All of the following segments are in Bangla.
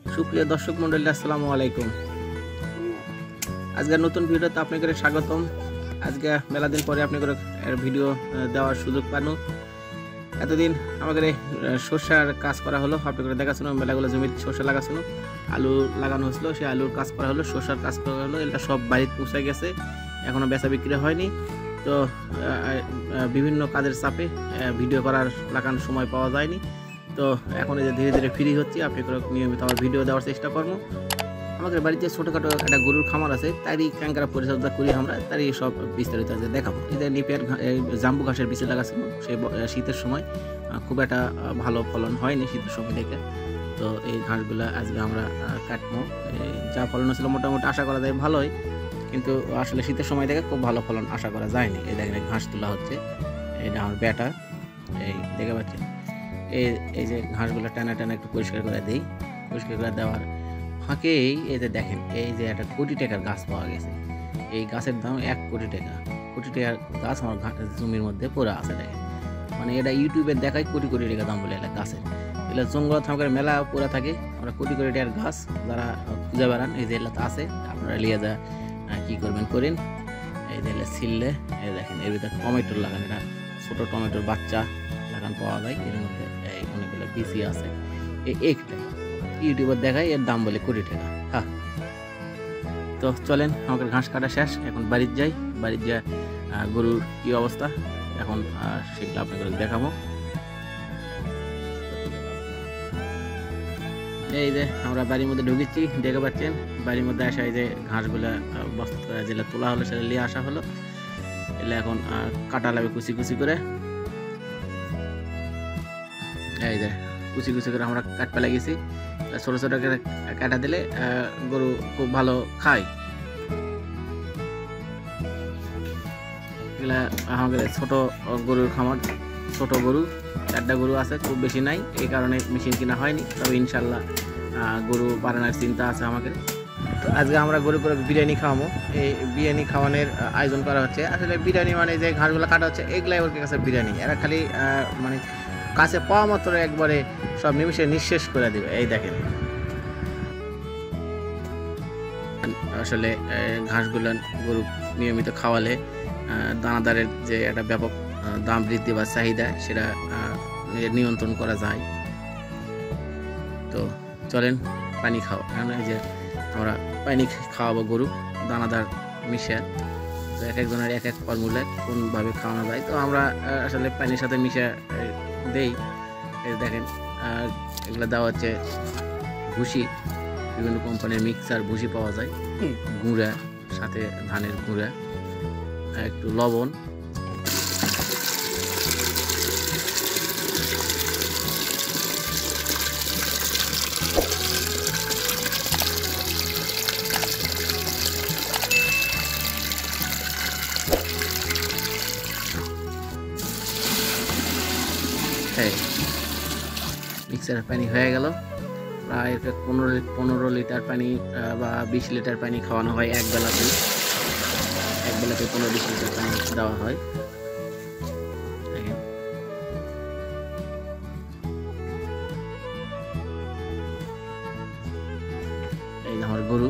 সুপ্রিয় দর্শক মন্ডলী, আসসালামু আলাইকুম। আজকে নতুন ভিডিওতে আপনাদের স্বাগতম। আজকে মেলা দিন পরে আপনাদের ভিডিও দেওয়ার সুযোগ পানো। এতদিন আমাদের সরষার কাজ করা হলো, আপনাদের দেখাশোনা মেলাগুলো জমিতে সরষা লাগাশোনা, আলু লাগানো হয়েছিল, সেই আলুর কাজ করা হলো, সরষার কাজ করা হলো। এটা সব বাড়িতে পৌঁছে গেছে, এখনও বেচা বিক্রি হয়নি। তো বিভিন্ন কাজের চাপে ভিডিও করার লাগানোর সময় পাওয়া যায়নি। তো এখন এই যে ধীরে ধীরে ফ্রি হচ্ছি, আপনাদের নিয়মিত আমার ভিডিও দেওয়ার চেষ্টা করবো। আমাদের বাড়িতে ছোটোখাটো একটা গরুর খামার আছে, তারই ক্যাঙ্কারা পরিচর্যা করি আমরা, তারই সব বিস্তারিত আজকে দেখাবো। এই যে নিপের জাম্বু ঘাসের বীজ লাগাচ্ছিল, সেই শীতের সময় খুব একটা ভালো ফলন হয়নি শীতের সময় দেখে। তো এই ঘাসগুলো আজকে আমরা কাটবো। যা ফলন ছিল মোটামুটি আশা করা যায় ভালোই, কিন্তু আসলে শীতের সময় দেখে খুব ভালো ফলন আশা করা যায়নি। এই দেখেন ঘাস তোলা হচ্ছে, এটা আমার বেটা, এই দেখে পাচ্ছেন। এই যে ঘাসগুলো টানা টানা একটু পরিষ্কার করে দিই। পরিষ্কার করে দেওয়ার ফাঁকেই এই যে দেখেন, এই যে একটা কোটি টাকার গাছ পাওয়া গেছে। এই গাছের দাম 1 কোটি টাকা। কোটি টাকার গাছ আমার জমির মধ্যে পড়ে আছে, দেখেন। মানে এটা ইউটিউবে দেখায় কোটি কোটি টাকা দাম বলে এলাকা গাছের। এগুলো জঙ্গল থাকার মেলা পড়ে থাকে, আমরা কোটি কোটি টাকার গাছ যারা খুঁজে বেড়ান, এই যে এলাকা আছে, আপনারা লিয়ে যা কী করবেন করেন। এই যে ছিললে এই দেখেন, এর ভিতরে টমেটোর লাগান, এটা ছোটো টমেটোর বাচ্চা লাগান পাওয়া যায়। এর মধ্যে এই অনেকগুলো বিসি আছে। একটা ইউটিউবার দেখায় এর দাম বলে কোটি টাকা। হ্যাঁ, তো চলেন, আমাদের ঘাস কাটা শেষ, এখন বাড়ির যাই। বাড়ির যা গরুর কী অবস্থা এখন সেগুলো আপনাদের দেখাবো। এই যে আমরা বাড়ির মধ্যে ঢুকেছি, দেখে পাচ্ছেন। বাড়ির মধ্যে আসা এই যে ঘাসগুলা বস্তা করে যেটা তোলা হলো, সেটা নিয়ে আসা হলো। এলে এখন কাটা লাগবে কুচি কুচি করে। এই যে কুচি কুচি করে আমরা কাটপা লাগিয়েছি। ছোটো ছোটো করে কাটা দিলে গরু খুব ভালো খায়। এগুলা আমাদের ছোট গরুর খামার, ছোট গরু 4টা গরু আছে, খুব বেশি নাই, এই কারণে মেশিন কিনা হয়নি। তবে ইনশাল্লাহ গরু বাড়ানোর চিন্তা আছে আমাদের। তো আজকে আমরা গরু করে বিরিয়ানি খাওয়াবো। এই বিরিয়ানি খাওয়ানোর আয়োজন করা হচ্ছে। আসলে বিরিয়ানি মানে যে ঘাসগুলো কাটা হচ্ছে, এগুলাই ওর কাছে বিরিয়ানি। এরা খালি মানে কাছে পাওয়া মাত্র একবারে সব নিমিষে নিঃশেষ করে দেবে। এই দেখেন, আসলে ঘাসগুলো গরু নিয়মিত খাওয়ালে দানাদারের যে একটা ব্যাপক দাম বৃদ্ধি বা চাহিদা, সেটা নিয়ন্ত্রণ করা যায়। তো চলেন পানি খাও, কারণ এই যে আমরা পানি খাওয়াবো গরু দানাদার মিশে। তো এক একজনের এক এক ফর্মুলা কোনভাবে খাওয়ানো যায়। তো আমরা আসলে পানির সাথে মিশে দেই। দেখেন, এগুলো দেওয়া হচ্ছে ভুসি, বিভিন্ন কোম্পানির মিক্সার ভুসি পাওয়া যায়, গুঁড়া, সাথে ধানের গুঁড়া, একটু লবণ। মিক্সারের পানি হয়ে গেল। প্রায় 15 লিটার পানি বা 20 লিটার পানি খাওয়ানো হয় এক বেলাতে। এক বেলাতে 15-20 লিটার পানি দেওয়া হয়। দেখেন, এই আমার গরু।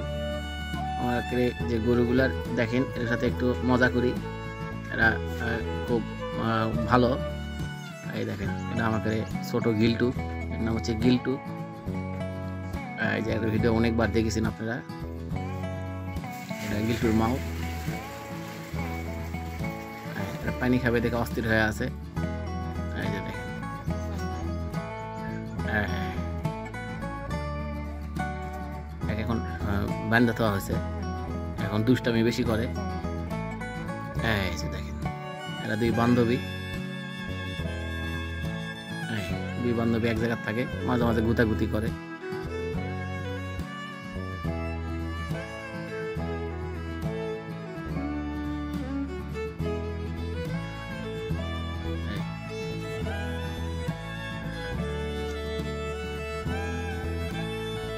আমাকে যে গরুগুলার দেখেন, এর সাথে একটু মজা করি, এরা খুব ভালো। এই দেখেন, এটা আমাকে ছোট গিল্টু, এর নাম হচ্ছে গিল্টু। এই যে ভিডিও অনেকবার দেখেছেন আপনারা, এটা গিল্টুর মাও। পানি খাবে দেখে অস্থির হয়ে আছে। এই যে দেখেন, এখন বান্ধা দেওয়া হয়েছে, এখন দুষ্টামি বেশি করে। এই যে দেখেন, এরা দুই বান্ধবী এক জায়গায় থাকে, মাঝে মাঝে গুতাগুতি করে।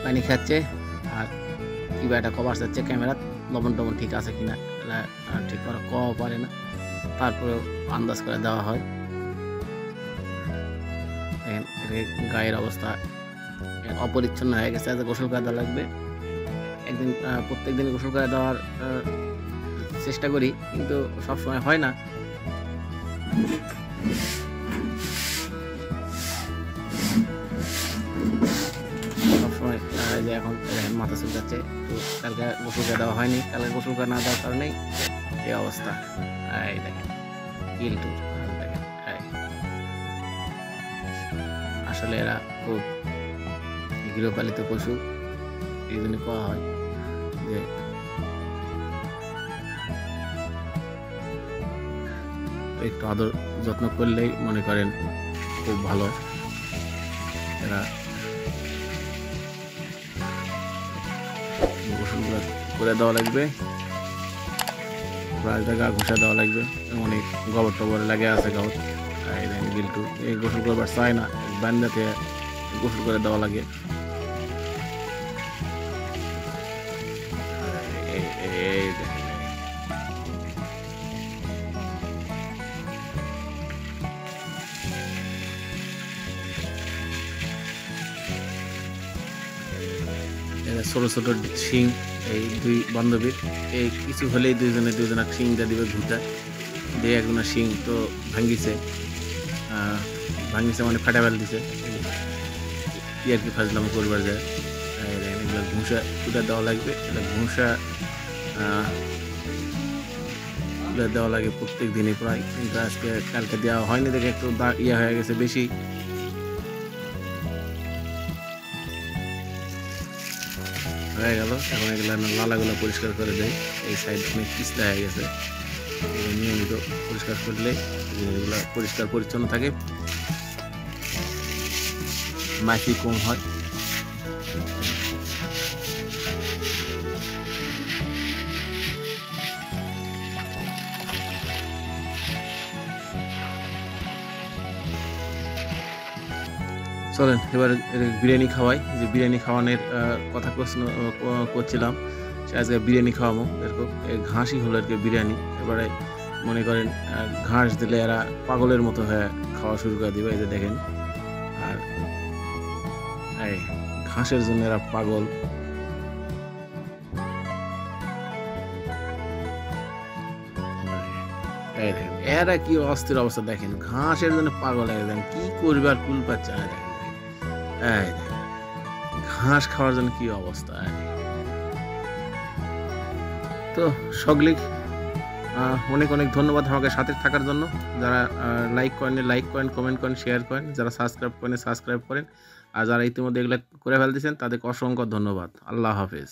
পানি খাচ্ছে আর কিবা একটা কভার যাচ্ছে ক্যামেরা, লবণ টবণ ঠিক আছে কিনা ঠিক করা কওয়া পারে না, তারপরেও আন্দাজ করে দেওয়া হয়। দেখেন গায়ের অবস্থা অপরিচ্ছন্ন হয়ে গেছে। আজ গোসল করে দেওয়া লাগবে। একদিন প্রত্যেক দিন গোসল করে দেওয়ার চেষ্টা করি, কিন্তু সবসময় হয় না। সবসময় যে এখন মাথা চুল যাচ্ছে, তো কালকে গোসল করে দেওয়া হয়নি। কালকে গোসল করে না দেওয়ার কারণেই এই অবস্থা। এই দেখেন গিল্টুর, দেখেন আসলে এরা খুব গৃহপালিত পশু, এই জন্য কোয়া হয় যে একটু আদর যত্ন করলেই মনে করেন খুব ভালো। এরা গোসল করে দেওয়া লাগবে, প্রায় জায়গা ঘষা দেওয়া লাগবে। অনেক গোবর টবর লাগে আছে গাঁত। গিল্টু এই গোসল করবার চায় না, বান্দাতে গোসল করে দেওয়া লাগে। ছোট ছোট শিং এই দুই বান্ধবীর, এই কিছু হলেই দুইজনে শিং দিয়ে দিবে ঘুটা দিয়ে। একজনের শিং তো ভাঙ্গিছে মানে ফাটা ফেল দিছে, আর কি ফাজলাম করবার যায়। এগুলো ঘুষা তুলে দেওয়া লাগবে। এটা ঘুষা তুলে দেওয়া লাগে প্রত্যেক দিনই প্রায়, কিন্তু আজকে কালকে দেওয়া হয়নি দেখে একটু ইয়ে হয়ে গেছে বেশি। হয়ে গেল, এখন এগুলো লালাগুলো পরিষ্কার করে দেয়। এই সাইড অনেক পিছলা হয়ে গেছে, নিয়মিত পরিষ্কার করলে এগুলো পরিষ্কার পরিচ্ছন্ন থাকে, মাছি কম হয়। চলেন এবার বিরিয়ানি খাওয়াই। যে বিরিয়ানি খাওয়ানোর কথা করছিলাম, সে আজকে বিরিয়ানি খাওয়াবো। এরকম ঘাসই হলো আর কি বিরিয়ানি। এবারে মনে করেন ঘাস দিলে এরা পাগলের মতো হয়ে খাওয়া শুরু করে দিবে। এই যে দেখেন, আর এই ঘাসের জন্য এরা পাগল। এই দেখেন এরা কি অস্থির অবস্থা, দেখেন ঘাসের জন্য পাগল হয়ে গেছেন, কি করবে আর কুল পাচ্ছে না। দেখেন ঘাস খাওয়ার জন্য কি অবস্থা। তো সকলে অনেক অনেক ধন্যবাদ আমাকে সাথে থাকার জন্য। যারা লাইক করেন, কমেন্ট করেন, শেয়ার করেন, যারা সাবস্ক্রাইব করেন, আর যারা ইতিমধ্যে এগুলো করে ফেলতেছেন তাদেরকে অসংখ্য ধন্যবাদ। আল্লাহ হাফেজ।